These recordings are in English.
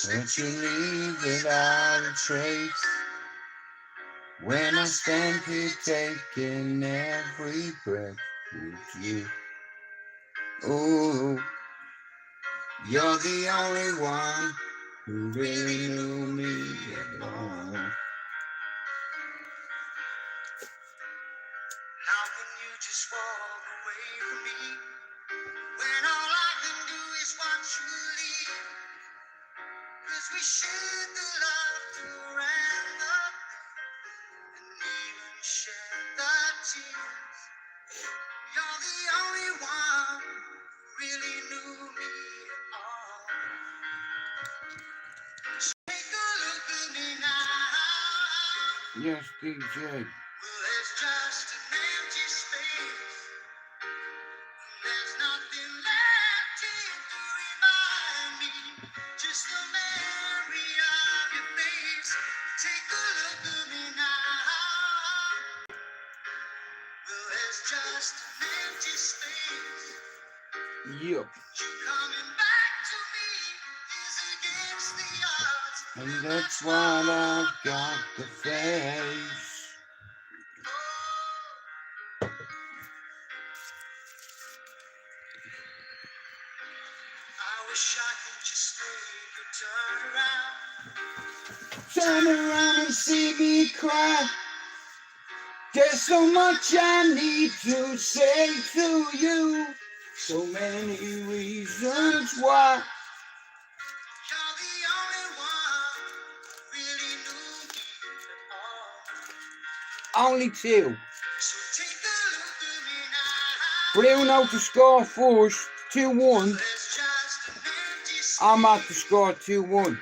But you leave without a trace. When I stand here taking every breath with you. Oh, you're the only one who really knew me at all. How can you just walk away from me when all I can do is watch you leave? 'Cause we shared the laughter and the pain, and even shared the tears. You're the only one who really knew me at all. So take a look at me now. Yes, DJ. Well, there's just an empty space. There's nothing left here to remind me. Just the memory of your face. Take a look at me now. Well, there's just an empty space. Yup. You coming back to me is against the odds. And that's what I've got to face. I wish I could just make you turn around. Turn around and see me cry. There's so much I need to say to you. So many reasons why. You're the only one who really knew me at all. Only two. So take a look at me now. Bruno to score first, 2-1. I'm at to score 2-1.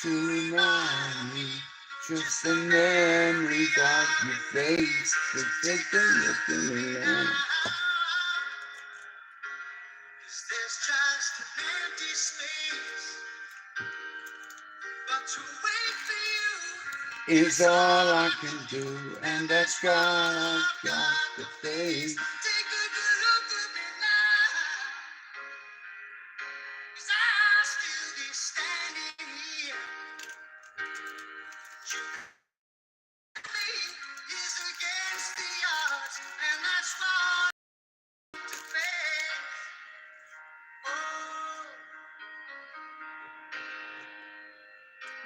To remind me, just the memories of your face. So take a look at me now. 'Cause there's just an empty space. But to wait for you is all I can do, and that's what I've got to face. Take a good look at me now. 'Cause I'll still be standing here. You me is against the odds, and that's what to face. Oh.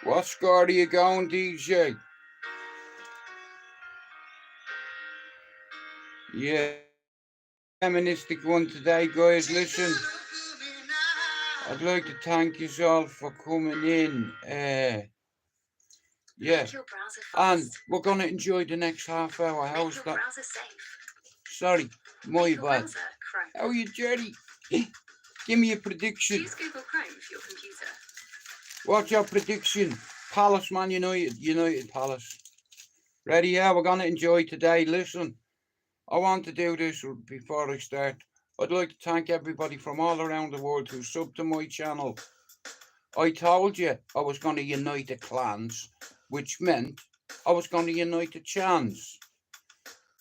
What score are you going, DJ? Yeah, feministic one today, guys. Listen, I'd like to thank you all for coming in. Yeah, and we're gonna enjoy the next half hour. How's that? Sorry, my bad. How are you, Jerry? Give me a prediction. Use Google Chrome for your computer. What's your prediction? Palace, Man United. United Palace. Ready? Yeah, we're gonna enjoy today. Listen, I want to do this before I start. I'd like to thank everybody from all around the world who subbed to my channel. I told you I was going to unite the clans, which meant I was going to unite the chans.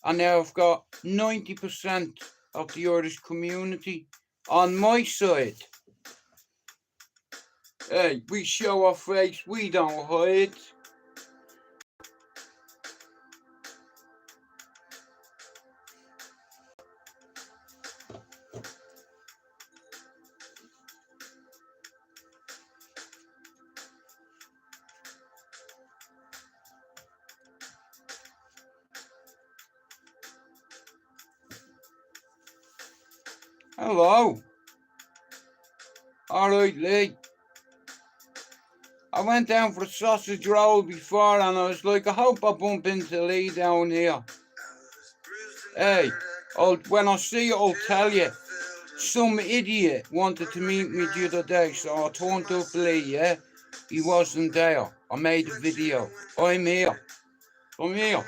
And now I've got 90% of the Irish community on my side. Hey, we show our face, we don't hide. Hello. Alright, Lee. I went down for a sausage roll before and I was like, I hope I bump into Lee down here. Hey, when I see you, I'll tell you. Some idiot wanted to meet me the other day, so I turned up Lee, yeah? He wasn't there. I made a video. I'm here. I'm here.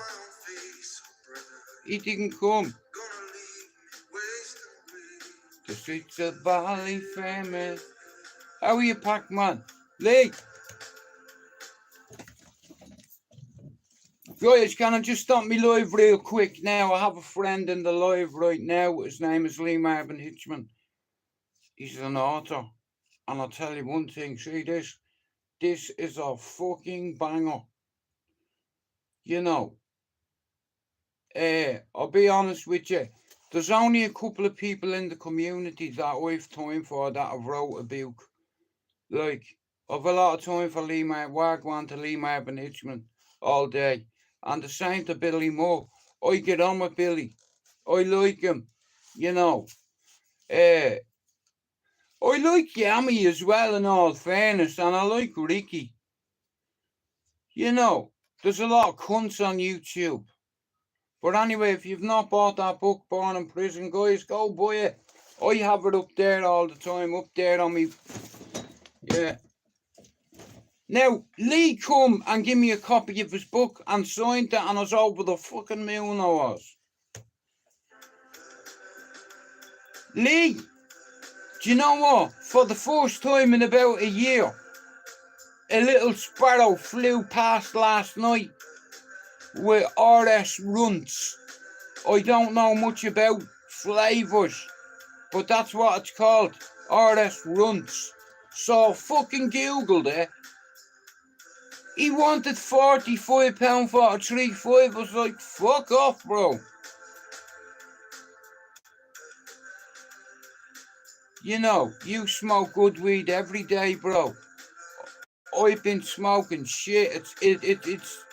He didn't come. The streets of Bally famous. How are you, Pac-Man? Lee! Guys, can I just stop me live real quick now? I have a friend in the live right now. His name is Lee Marvin Hitchman. He's an author. And I'll tell you one thing. See this? This is a fucking banger. You know, I'll be honest with you. There's only a couple of people in the community that I've time for that have wrote a book. Like, I've a lot of time for Wagwan to Lee Marvin Hitchman all day. And the same to Billy Moore. I get on with Billy. I like him. You know. I like Yami as well, in all fairness. And I like Ricky. You know, there's a lot of cunts on YouTube. But anyway, if you've not bought that book, Born in Prison, guys, go buy it. I have it up there all the time, up there on me. Yeah. Now, Lee come and give me a copy of his book and signed it, and I was over the fucking moon I was. Lee, do you know what? For the first time in about a year, a little sparrow flew past last night with RS runts. I don't know much about flavours, but that's what it's called, RS runts. So I fucking Googled it. He wanted £45 for a 3.5. I was like, fuck off, bro. You know, you smoke good weed every day, bro. I've been smoking shit. It's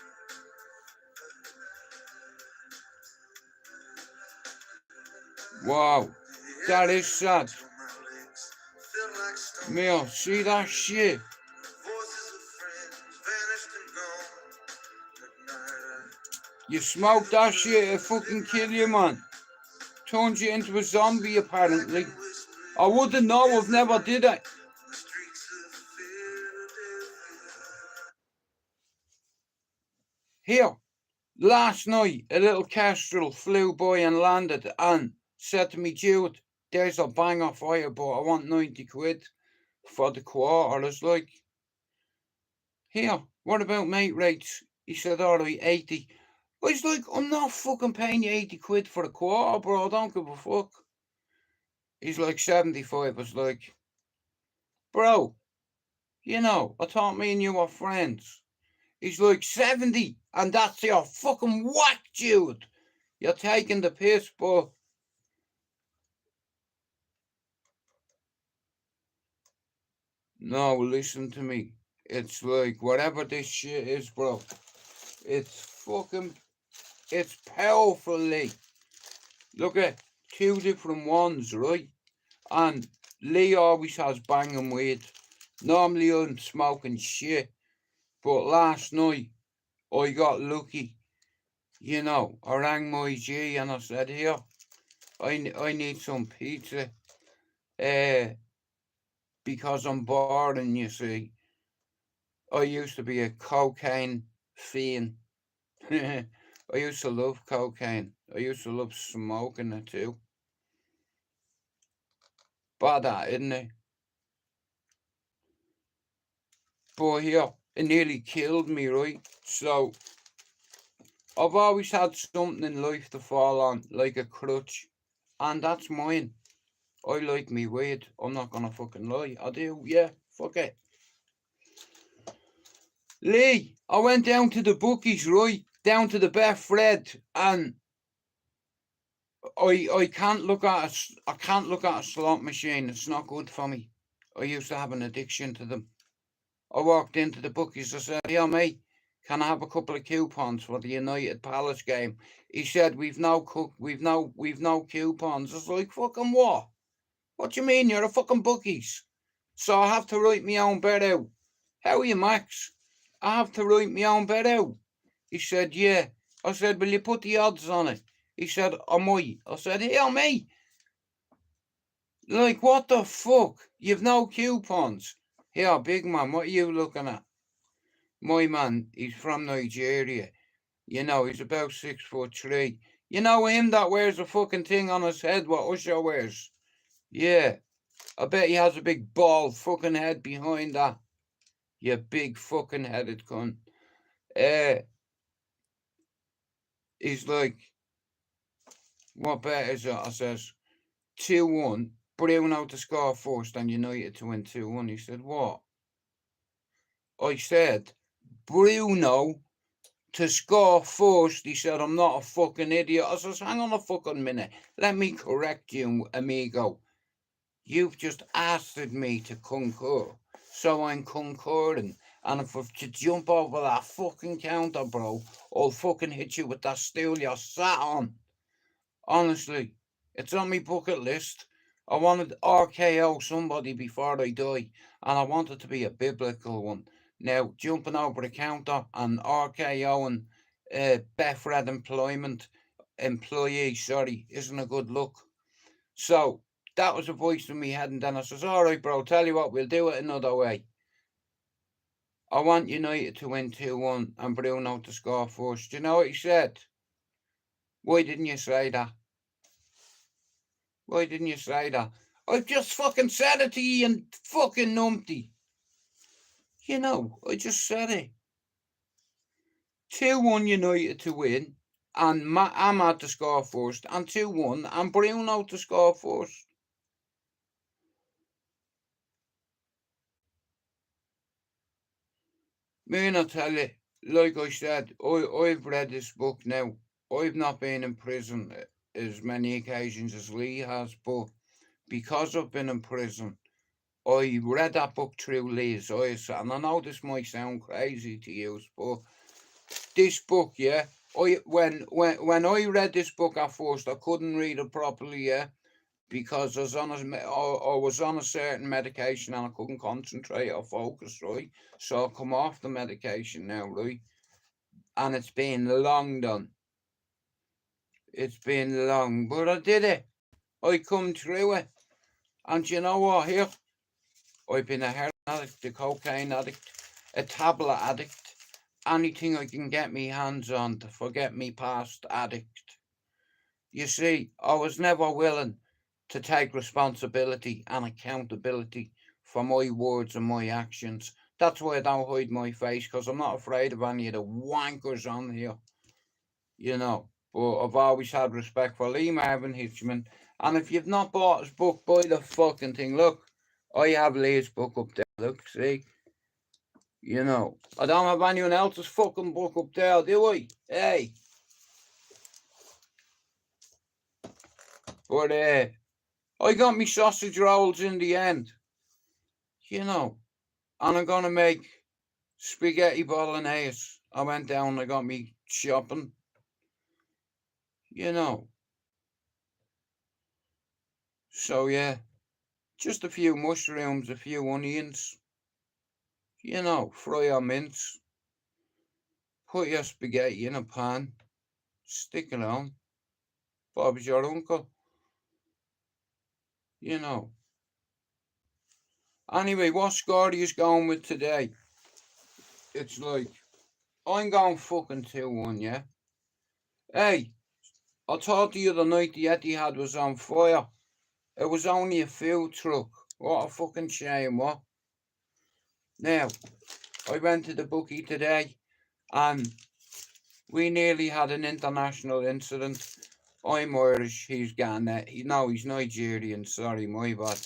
wow, that is sad. Mio, see that shit? You smoke that shit, it'll fucking kill you, man. Turns you into a zombie, apparently. I wouldn't know, I've never did it. Here, last night, a little kestrel flew by and landed and said to me, Jude, there's a banger for you, but I want 90 quid for the quarter. I was like, here, what about mate rates? He said, all right, 80. I was like, I'm not fucking paying you 80 quid for a quarter, bro. I don't give a fuck. He's like 75. I was like, bro, you know, I thought me and you were friends. He's like 70, and that's your fucking whack, Jude. You're taking the piss, but no, listen to me. It's like whatever this shit is, bro. It's powerful, Lee. Look at 2 different ones, right? And Lee always has banging weed. Normally I'm smoking shit. But last night, I got lucky. You know, I rang my G and I said, here, I need some pizza. Because I'm bored, and you see. I used to be a cocaine fiend. I used to love cocaine. I used to love smoking it too. Bad that, isn't it? But yeah, it nearly killed me, right? So, I've always had something in life to fall on, like a crutch. And that's mine. I like me weed. I'm not gonna fucking lie. I do, yeah. Fuck it. Lee, I went down to the bookies, right? Down to the Beth Fred, and I can't look at a slot machine. It's not good for me. I used to have an addiction to them. I walked into the bookies. I said, "Yeah, mate, can I have a couple of coupons for the United Palace game?" He said, "We've no coupons." I was like, "Fucking what? What do you mean? You're a fucking bookies." So I have to write my own bet out. How are you, Max? I have to write my own bet out. He said, yeah. I said, will you put the odds on it? He said, I might. I said, hell me. Like, what the fuck? You've no coupons. Here, big man, what are you looking at? My man, he's from Nigeria. You know, he's about 6'3". You know him that wears a fucking thing on his head, what Usher wears? Yeah. I bet he has a big bald fucking head behind that. You big fucking headed cunt. He's like, what bet is it? I says, 2-1, Bruno to score first and United to win 2-1. He said, what? I said, Bruno to score first. He said, I'm not a fucking idiot. I says, hang on a fucking minute. Let me correct you, amigo. You've just asked me to concur. So I'm concurring. And if I to jump over that fucking counter, bro, I'll fucking hit you with that stool you're sat on. Honestly, it's on my bucket list. I wanted to RKO somebody before I die, and I want it to be a biblical one. Now, jumping over the counter and RKOing Befred employee, isn't a good look. So, that was a voice in my head, and then I says, all right, bro, tell you what, we'll do it another way. I want United to win 2-1 and Bruno to score first. Do you know what he said? Why didn't you say that? Why didn't you say that? I've just fucking said it to you, and fucking numpty. You know, I just said it. 2-1 United to win, and Ahmad to score first, and 2-1, and Bruno to score first. Man, I tell you, like I said, I've read this book now. I've not been in prison as many occasions as Lee has, but because I've been in prison, I read that book through Lee's eyes, and I know this might sound crazy to you, but this book, yeah, when I read this book at first, I couldn't read it properly, yeah, because I was on a certain medication and I couldn't concentrate or focus, right? So I come off the medication now, right? And it's been long done. It's been long, but I did it. I come through it. And you know what, here? I've been a heroin addict, a cocaine addict, a tablet addict, anything I can get me hands on to forget me past addict. You see, I was never willing to take responsibility and accountability for my words and my actions. That's why I don't hide my face, because I'm not afraid of any of the wankers on here, you know. But I've always had respect for Lee Marvin Hitchman. And if you've not bought his book, buy the fucking thing. Look, I have Lee's book up there. Look, see? You know, I don't have anyone else's fucking book up there, do I? Hey. But, I got me sausage rolls in the end. You know, and I'm gonna make spaghetti bolognese. I went down, I got me shopping. You know. So, yeah. Just a few mushrooms, a few onions. You know, fry your mince. Put your spaghetti in a pan. Stick it on. Bob's your uncle. You know. Anyway, what score are you going with today? It's like, I'm going fucking 2-1, yeah? Hey, I thought the other night the Etihad was on fire. It was only a food truck. What a fucking shame, what? Now, I went to the bookie today and we nearly had an international incident. I'm Irish, he's Ghana. No, he's Nigerian, sorry, my bad.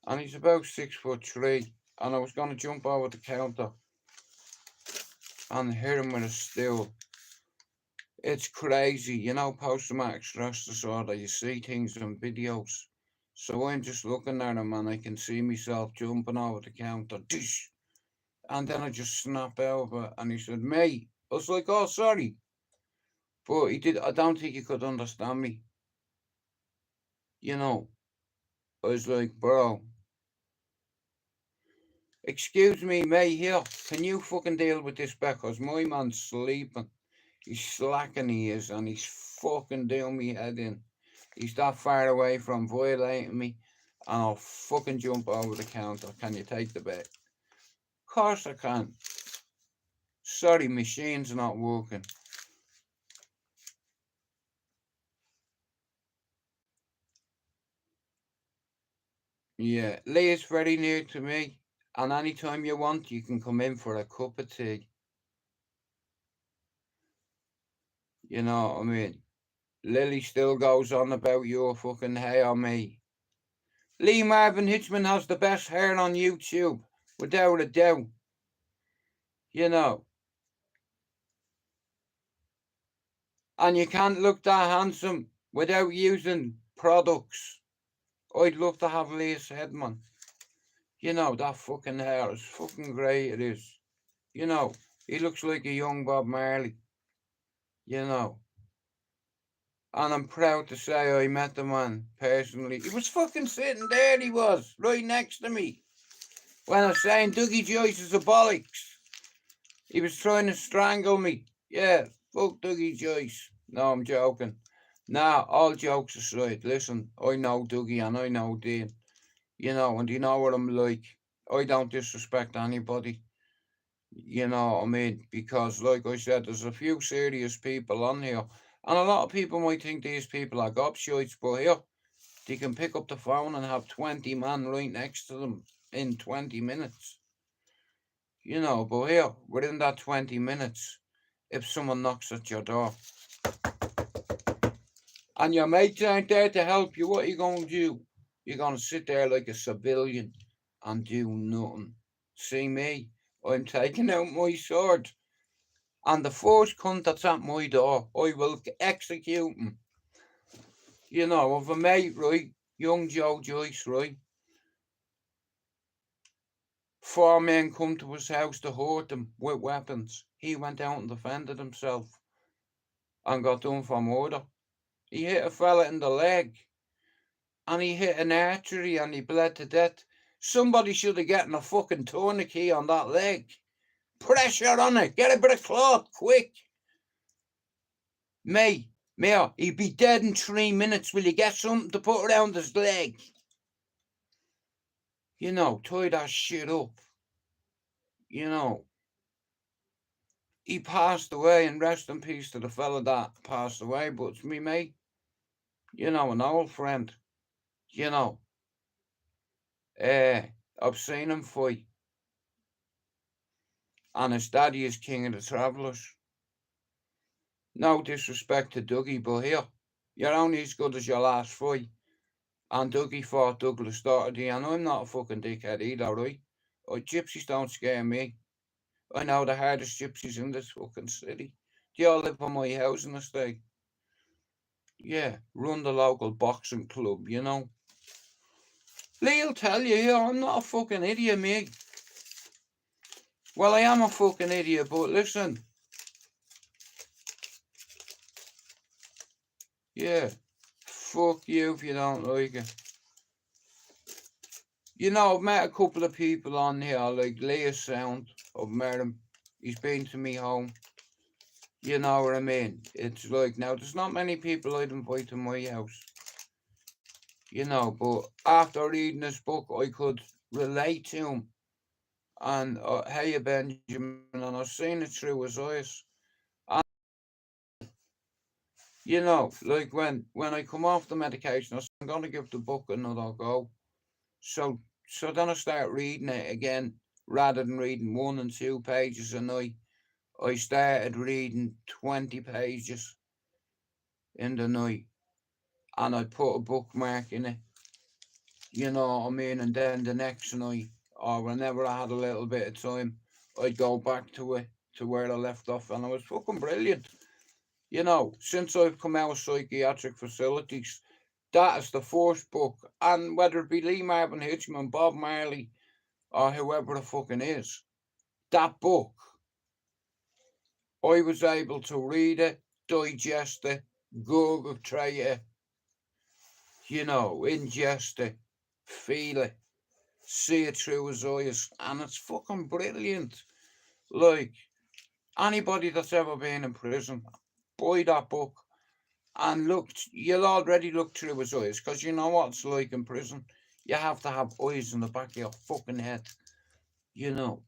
And he's about 6'3", and I was going to jump over the counter and hit him with a stool. It's crazy, you know, post-traumatic stress disorder, you see things in videos. So I'm just looking at him and I can see myself jumping over the counter, dish, and then I just snap over and he said, mate. I was like, oh, sorry. But I don't think he could understand me. You know, I was like, bro, excuse me, mate, here, can you fucking deal with this because my man's sleeping. He's slacking, he is, and he's fucking doing me head in. He's that far away from violating me, and I'll fucking jump over the counter. Can you take the bet? Of course I can. Sorry, machine's not working. Yeah, Leah's very near to me, and anytime you want, you can come in for a cup of tea. You know what I mean? Lily still goes on about your fucking hair on me. Lee Marvin Hitchman has the best hair on YouTube, without a doubt. You know. And you can't look that handsome without using products. I'd love to have Lee's Headman. You know, that fucking hair is fucking great, it is. You know, he looks like a young Bob Marley. You know. And I'm proud to say I met the man personally. He was fucking sitting there, he was, right next to me. When I was saying Dougie Joyce is a bollocks. He was trying to strangle me. Yeah, fuck Dougie Joyce. No, I'm joking. Nah, all jokes aside, listen, I know Dougie and I know Dean. You know, and you know what I'm like. I don't disrespect anybody. You know what I mean? Because, like I said, there's a few serious people on here. And a lot of people might think these people are gobshites, but here, they can pick up the phone and have 20 men right next to them in 20 minutes. You know, but here, within that 20 minutes, if someone knocks at your door and your mates ain't there to help you, what are you going to do? You're going to sit there like a civilian and do nothing. See me? I'm taking out my sword. And the first cunt that's at my door, I will execute him. You know, of a mate, right? Young Joe Joyce, right? 4 men come to his house to hurt him with weapons. He went out and defended himself and got done for murder. He hit a fella in the leg and he hit an artery and he bled to death. Somebody should have gotten a fucking tourniquet on that leg. Pressure on it. Get a bit of cloth, quick. Mayor, he'd be dead in 3 minutes. Will you get something to put around his leg? You know, tie that shit up. You know. He passed away, and rest in peace to the fella that passed away, but it's me mate. You know, an old friend. You know. I've seen him fight. And his daddy is king of the travellers. No disrespect to Dougie, but here, you're only as good as your last fight. And Dougie fought Douglas Doherty, and I'm not a fucking dickhead either, right? Gypsies don't scare me. I know the hardest gypsies in this fucking city. They all live on my housing estate. Yeah, run the local boxing club, you know. Lee'll tell you, yeah, I'm not a fucking idiot, mate. Well, I am a fucking idiot, but listen. Yeah, fuck you if you don't like it. You know, I've met a couple of people on here, like Leah Sound. I've met him. He's been to me home. You know what I mean? It's like, now, there's not many people I'd invite to my house. You know, but after reading this book, I could relate to him. And, hey, Benjamin, and I've seen it through his eyes. And, you know, like when I come off the medication, I'm going to give the book another go. So then I start reading it again, rather than reading 1 and 2 pages a night. I started reading 20 pages in the night, and I put a bookmark in it. You know what I mean? And then the next night, or whenever I had a little bit of time, I'd go back to it, to where I left off, and it was fucking brilliant. You know, since I've come out of psychiatric facilities, that is the first book, and whether it be Lee Marvin Hitchman, Bob Marley, or whoever the fucking is, that book, I was able to read it, digest it, gurgitate it, you know, ingest it, feel it, see it through his eyes, and it's fucking brilliant. Like, anybody that's ever been in prison, buy that book and look, you'll already look through his eyes, because you know what it's like in prison. You have to have eyes in the back of your fucking head, you know.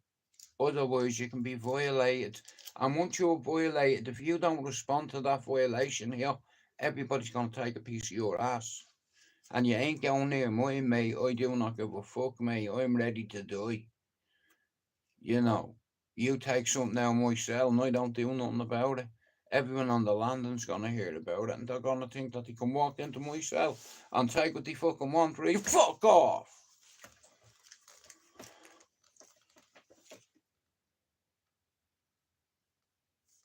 Otherwise, you can be violated. And once you're violated, if you don't respond to that violation here, everybody's going to take a piece of your ass. And you ain't going near my mate. I do not give a fuck, mate. I'm ready to die. You know, you take something out of my cell and I don't do nothing about it. Everyone on the landing's gonna hear about it, and they're gonna think that they can walk into my cell and take what they fucking want, really. Fuck off!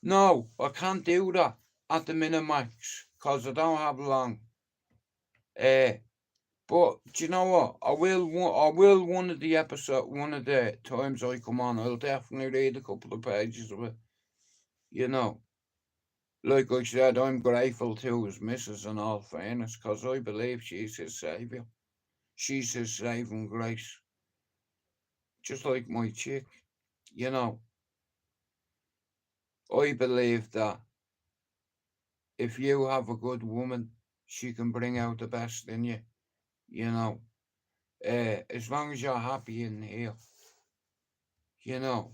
No, I can't do that at the Minimax, because I don't have long. But do you know what? I will one of the times I come on, I'll definitely read a couple of pages of it. You know, like I said, I'm grateful to his missus in all fairness, because I believe she's his saviour. She's his saving grace. Just like my chick. You know, I believe that if you have a good woman, she can bring out the best in you. You know, as long as you're happy in here, you know,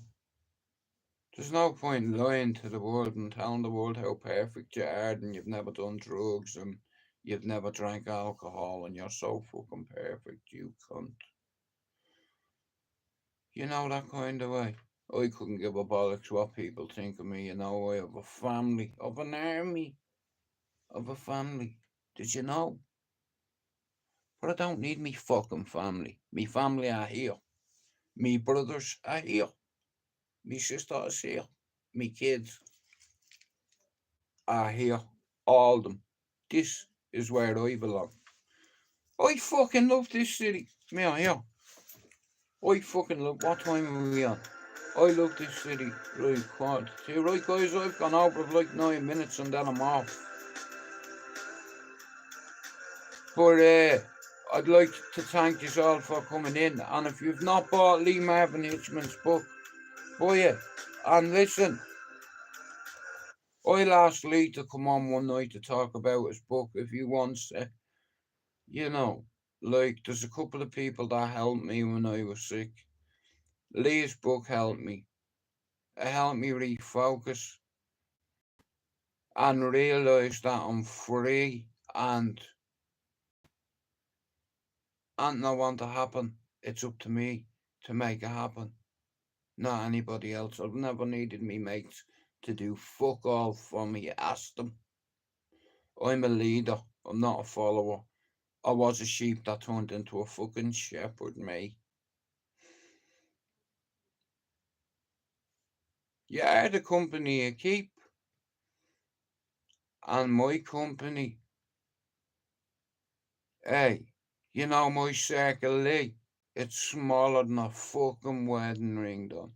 there's no point in lying to the world and telling the world how perfect you are and you've never done drugs and you've never drank alcohol and you're so fucking perfect, you cunt. You know, that kind of way. I couldn't give a bollocks what people think of me, you know. I have a family, of an army, of a family. Did you know? But I don't need me fucking family. Me family are here. Me brothers are here. Me sister is here. Me kids are here. All of them. This is where I belong. I fucking love this city. Me on here. I fucking love. What time are we on? I love this city. Right, quad. See, right, guys, I've gone over for like 9 minutes and then I'm off. But I'd like to thank you all for coming in. And if you've not bought Lee Marvin Hitchman's book, buy it. And listen, I'll ask Lee to come on one night to talk about his book if he wants to. You know, like there's a couple of people that helped me when I was sick. Lee's book helped me. It helped me refocus and realise that I'm free and I want to happen. It's up to me to make it happen. Not anybody else. I've never needed me mates to do fuck all for me. Ask them. I'm a leader. I'm not a follower. I was a sheep that turned into a fucking shepherd, mate. You are the company you keep. And my company, hey, you know my circle, Lee? It's smaller than a fucking wedding ring, done.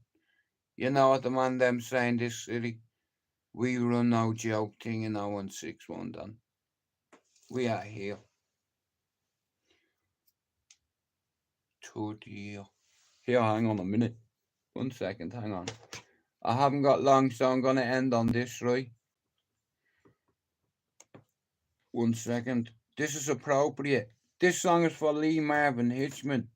You know what the man them saying this city? We run no joke thing in 0161, done. We are here. To the year. Here, hang on a minute. 1 second, hang on. I haven't got long, so I'm going to end on this, right? 1 second. This is appropriate. This song is for Lee Marvin Hitchman.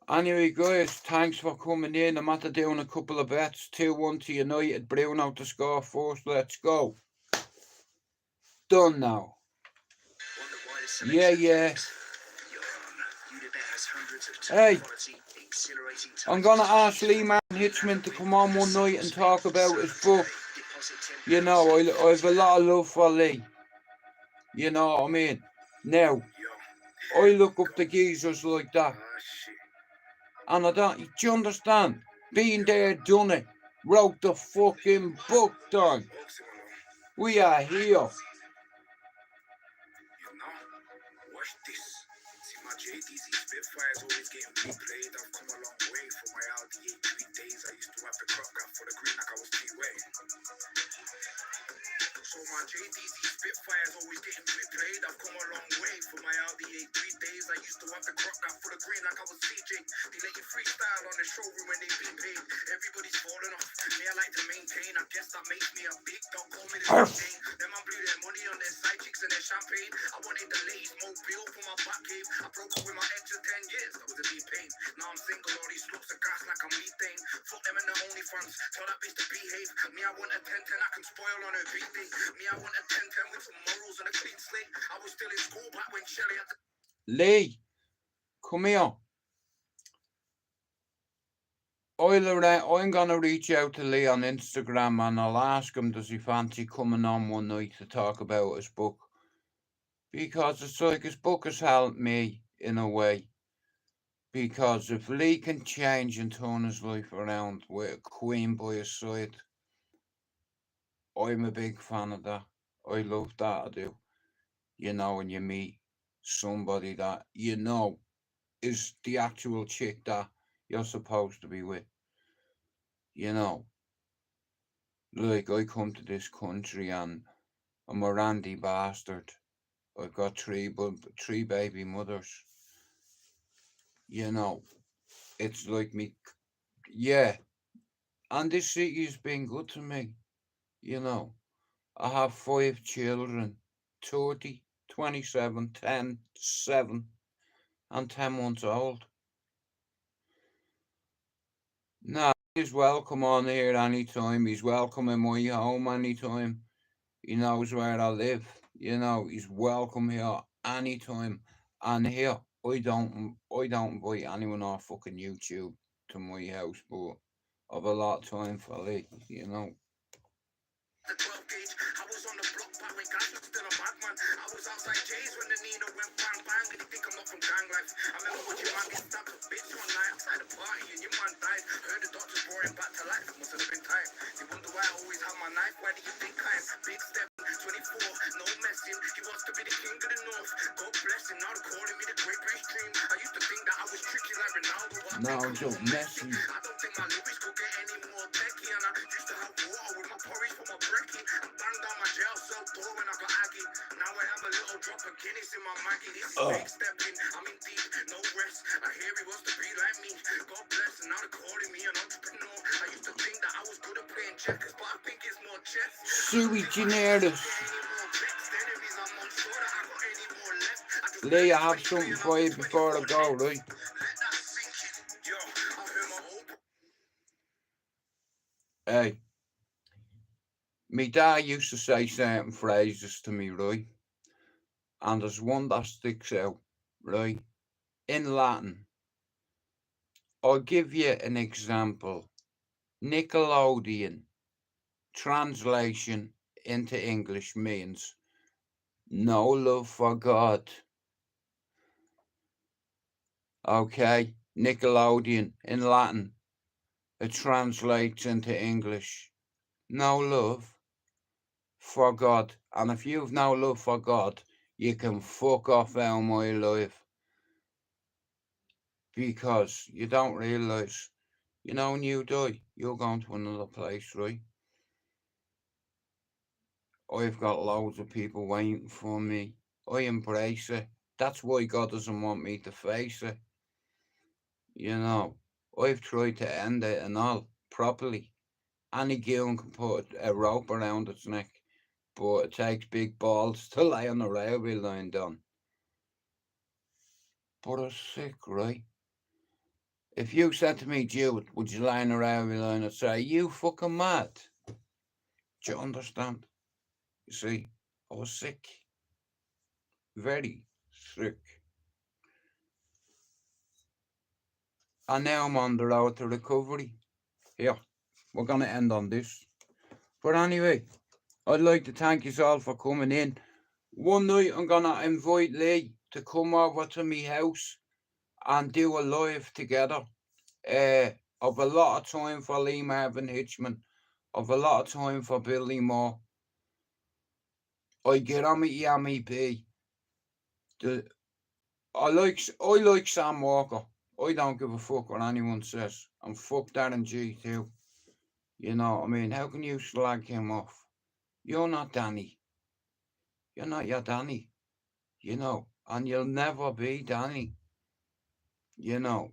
Anyway, guys, thanks for coming in. I'm after doing a couple of bets. 2-1 to United. Bruno to score first. Let's go. Done now. Yeah. Hey, I'm going to ask Lee Marvin Hitchman to come on one night and talk about his book. You know, I have a lot of love for Lee. You know what I mean? Now, I look up to geezers like that. And I don't, do you understand? Been there, done it. Wrote the fucking book, dog. We are here. Watch this. See my JDZ Spitfires always getting replayed. I've come a long way from my RDA 3 days. I used to have the crop gap for the green like I was T-way. So my JDZ Spitfires always getting replayed. I've come a long way from my RDA 3 days. I used to have the crop gap for the green like I was CJ. They let you freestyle on the showroom when they been paid. Everybody's falling off. Me, I like to maintain. I guess that makes me a big dog. Call me the same. Them man blew their money on their side chicks. in their champagne. I wanted the latest mobile for my back cave. I broke up with my ex in 10 years, that was a deep pain. Now I'm single, all these slugs are gas like I'm methane. Fuck them in the OnlyFans, tell that bitch to behave. Me, I want a 10-10 I can spoil on her birthday. Me, I want a 10-10 with some morals and a clean slate. I was still in school back when Shelly had to... Lee, come here. I'm going to reach out to Lee on Instagram and I'll ask him, does he fancy coming on one night to talk about his book? Because it's like his book has helped me in a way. Because if Lee can change and turn his life around with a queen by his side, I'm a big fan of that. I love that, I do. You know, when you meet somebody that you know is the actual chick that you're supposed to be with. You know, like I come to this country and I'm a randy bastard. I've got three baby mothers. You know, it's like me, yeah. And this city's been good to me. You know, I have 5 children, 30, 27, 10, 7, and 10 months old. Now, he's welcome on here anytime. He's welcome in my home anytime. He knows where I live. You know, he's welcome here anytime. And here, I don't invite anyone off fucking YouTube to my house, but I've a lot of time for Lee, you know. The 12 gauge, I was on the block back when guys was still a bad man. I was outside Jay's when the Nino went bang bang. And you think I'm not from gang life? I remember watching man get stabbed a bitch one night outside the party and your man died. Heard the doctors brought him back to life. Must have been time. They wonder why I always have my knife. Why do you think I'm big step 24? No messing. He wants to be the king of the north. God bless him. Now they're calling me the great British dream. I used to think that I was tricky like Ronaldo. But No, Joe Messi. I don't think my lyrics could get any more techie. And I used to have water with my porridge for my brekkie. I banged down my jail cell door when I got aggy. Now I have a little drop of Guinness in my Maggie. This is big stepping. I'm in deep, no rest. I hear he wants to be like me. God bless, and now they're calling me an entrepreneur. I used to think that I was good at playing checkers, but I think it's more chess. Sui generis. Lee, I have something for you before I go, right? Hey, me dad used to say certain phrases to me, right? And there's one that sticks out, right? In Latin. I'll give you an example. Nickelodeon. Translation into English means no love for God. Okay, Nickelodeon in Latin. It translates into English. No love for God. And if you've no love for God, you can fuck off out of my life. Because you don't realise, you know, when you die, you're going to another place, right? I've got loads of people waiting for me. I embrace it. That's why God doesn't want me to face it. You know, I've tried to end it and all properly. Any goon can put a rope around its neck, but it takes big balls to lay on a railway line down. But it's sick, right? If you said to me, Jude, would you lie on a railway line, I'd say, you fucking mad. Do you understand? You see, I was sick. Very sick. And now I'm on the road to recovery. Yeah, we're going to end on this. But anyway, I'd like to thank you all for coming in. One night I'm going to invite Lee to come over to me house and do a live together. I've a lot of time for Lee Marvin Hitchman. I've a lot of time for Billy Moore. I get on with Yami P. I like Sam Walker. I don't give a fuck what anyone says. And fuck Darren G too. You know what I mean? How can you slag him off? You're not Danny. You're not your Danny. You know, and you'll never be Danny. You know,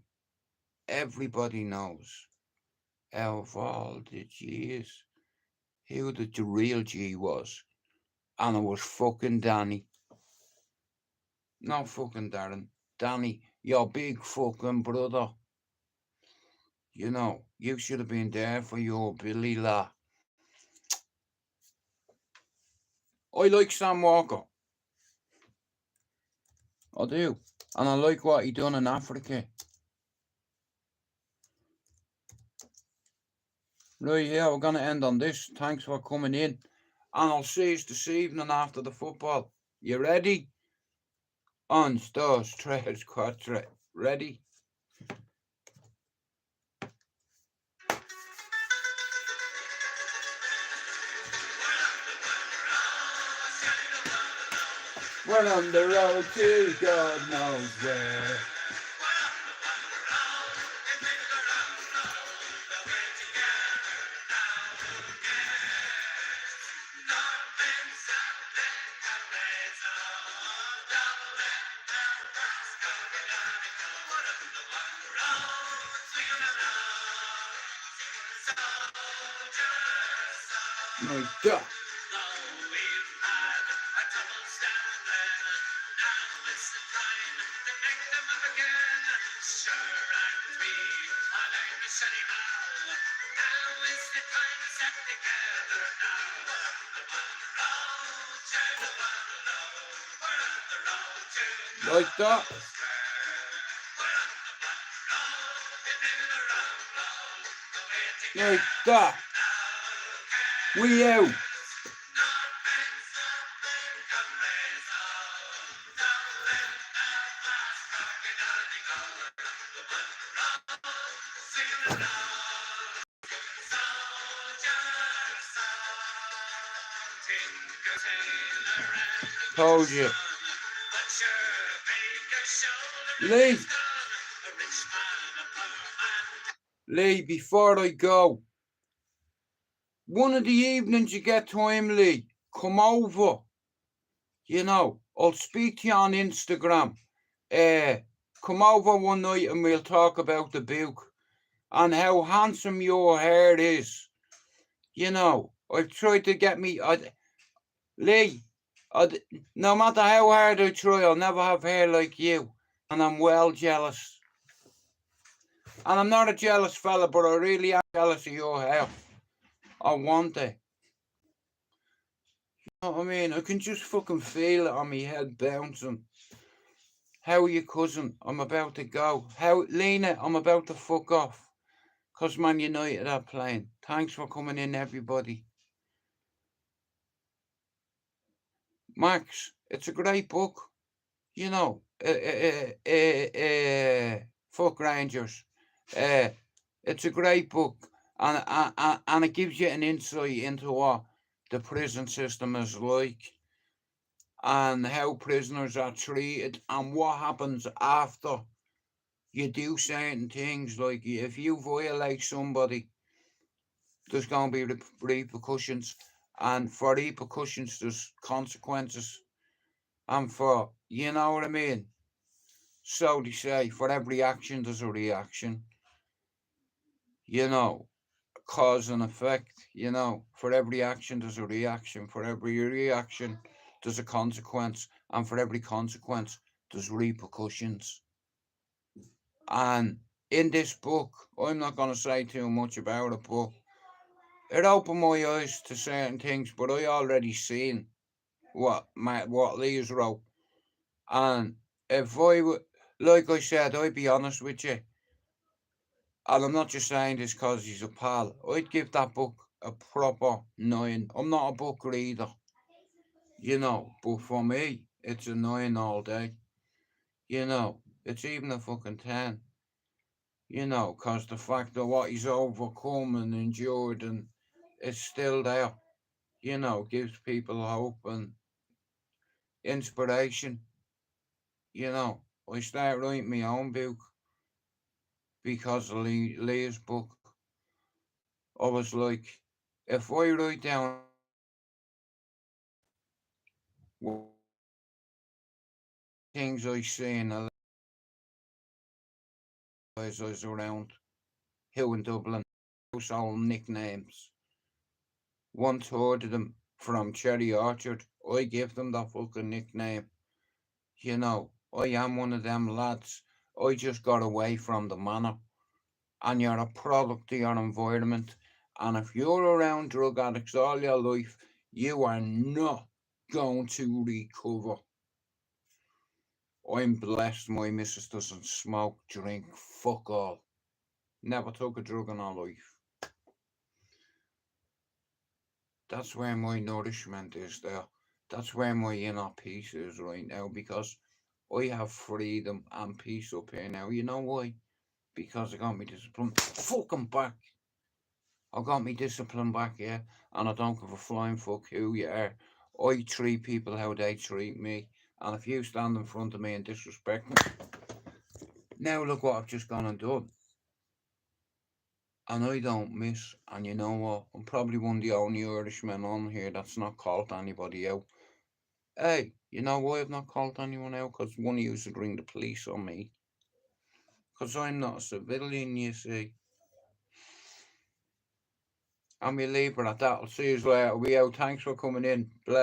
everybody knows out of all the G's who the real G was. And it was fucking Danny. Not fucking Darren. Danny, your big fucking brother. You know, you should have been there for your Billy la. I like Sam Walker. I do. And I like what he done in Africa. Right, yeah, we're going to end on this. Thanks for coming in. And I'll see you this evening after the football. You ready? On, dos, tres, cuatro. Ready? We're on the road to God knows where. Like that. Like that. Like that. We out. Told you. Lee. Lee, before I go, one of the evenings you get time, Lee, come over. You know, I'll speak to you on Instagram. Come over one night and we'll talk about the book and how handsome your hair is. You know, I've tried to get me... Lee, no matter how hard I try, I'll never have hair like you. And I'm well jealous. And I'm not a jealous fella, but I really am jealous of your hair. I want it. You know what I mean? I can just fucking feel it on my head bouncing. How are you, cousin? I'm about to go. How, Lena? I'm about to fuck off. Because Man United are playing. Thanks for coming in, everybody. Max, it's a great book. You know, fuck Rangers. It's a great book. And it gives you an insight into what the prison system is like. And how prisoners are treated. And what happens after you do certain things. Like if you violate somebody, there's going to be repercussions. And for repercussions, there's consequences. And for, you know what I mean? So they say, for every action, there's a reaction. You know, cause and effect. You know, for every action, there's a reaction. For every reaction, there's a consequence. And for every consequence, there's repercussions. And in this book, I'm not going to say too much about it, but it opened my eyes to certain things. But I already seen what Lee's wrote. And if I would, like I said, I'd be honest with you. And I'm not just saying this because he's a pal. I'd give that book a proper 9. I'm not a book reader, you know, but for me, it's a 9 all day. You know, it's even a fucking 10. You know, because the fact of what he's overcome and endured and it's still there, you know, gives people hope and inspiration. You know, I start writing my own book because of Leah's book. I was like, if I write down things I see in the as I was around who in Dublin, household nicknames, 1/3 of them from Cherry Orchard. I give them that fucking nickname. You know, I am one of them lads. I just got away from the manor, and you're a product of your environment. And if you're around drug addicts all your life, you are not going to recover. I'm blessed my missus doesn't smoke, drink, fuck all. Never took a drug in her life. That's where my nourishment is there. That's where my inner peace is right now, because I have freedom and peace up here now. You know why? Because I got me discipline fucking back. I got me discipline back, yeah, and I don't give a flying fuck who you are. I treat people how they treat me, and if you stand in front of me and disrespect me, now look what I've just gone and done. And I don't miss, and you know what? I'm probably one of the only Irishmen on here that's not called anybody out. Hey, you know why I've not called anyone out? Because one of you should ring the police on me. Because I'm not a civilian, you see. And we leave it at that. I'll see you later. We out. Thanks for coming in. Bless.